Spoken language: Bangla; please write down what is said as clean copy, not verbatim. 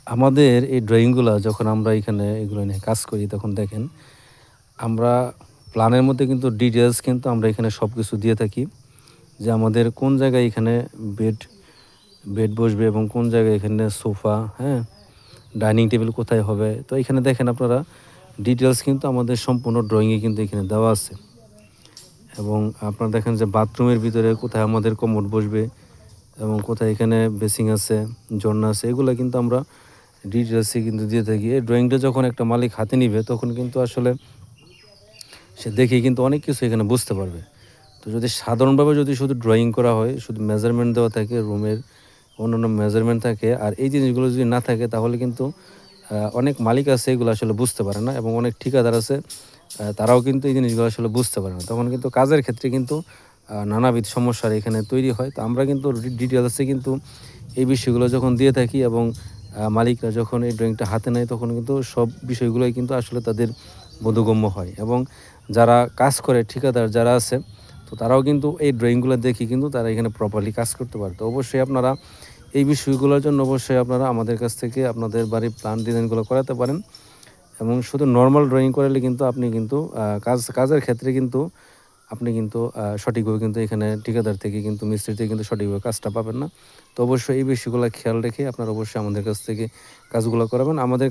আমাদের এই ড্রয়িংগুলা যখন আমরা এখানে এগুলো নিয়ে কাজ করি তখন দেখেন আমরা প্ল্যানের মধ্যে কিন্তু ডিটেলস কিন্তু আমরা এখানে সব কিছু দিয়ে থাকি যে আমাদের কোন জায়গায় এখানে বেড বেড বসবে এবং কোন জায়গায় এখানে সোফা, হ্যাঁ, ডাইনিং টেবিল কোথায় হবে। তো এখানে দেখেন আপনারা ডিটেলস কিন্তু আমাদের সম্পূর্ণ ড্রয়িংয়ে কিন্তু এখানে দেওয়া আছে। এবং আপনারা দেখেন যে বাথরুমের ভিতরে কোথায় আমাদের কমোড বসবে এবং কোথায় এখানে বেসিং আছে, ঝর্ণা আছে, এগুলো কিন্তু আমরা ডিটেলসে কিন্তু দিয়ে থাকি। এই ড্রয়িংটা যখন একটা মালিক হাতে নিবে তখন কিন্তু আসলে সে দেখেই কিন্তু অনেক কিছু এখানে বুঝতে পারবে। তো যদি সাধারণভাবে যদি শুধু ড্রয়িং করা হয়, শুধু মেজারমেন্ট দেওয়া থাকে, রুমের অন্যান্য মেজারমেন্ট থাকে, আর এই জিনিসগুলো যদি না থাকে তাহলে কিন্তু অনেক মালিক আছে এগুলো আসলে বুঝতে পারে না এবং অনেক ঠিকাদার আছে তারাও কিন্তু এই জিনিসগুলো আসলে বুঝতে পারে না। তখন কিন্তু কাজের ক্ষেত্রে কিন্তু নানাবিধ সমস্যার এখানে তৈরি হয়। তো আমরা কিন্তু ডিটেলসে কিন্তু এই বিষয়গুলো যখন দিয়ে থাকি এবং মালিকরা যখন এই ড্রয়িংটা হাতে নেয় তখন কিন্তু সব বিষয়গুলোই কিন্তু আসলে তাদের বোধগম্য হয় এবং যারা কাজ করে ঠিকাদার যারা আছে তো তারাও কিন্তু এই ড্রয়িংগুলো দেখে কিন্তু তারা এখানে প্রপারলি কাজ করতে পারে। তো অবশ্যই আপনারা এই বিষয়গুলোর জন্য অবশ্যই আপনারা আমাদের কাছ থেকে আপনাদের বাড়ির প্ল্যান ডিজাইনগুলো করাতে পারেন এবং শুধু নর্মাল ড্রয়িং করালে কিন্তু আপনি কিন্তু কাজের ক্ষেত্রে কিন্তু আপনি কিন্তু সঠিকভাবে কিন্তু এখানে ঠিকাদার থেকে কিন্তু মিস্ত্রি থেকে কিন্তু সঠিকভাবে কাজটা পাবেন না। তো অবশ্যই এই বিষয়গুলো খেয়াল রেখে আপনারা অবশ্যই আমাদের কাছ থেকে কাজগুলো করাবেন। আমাদের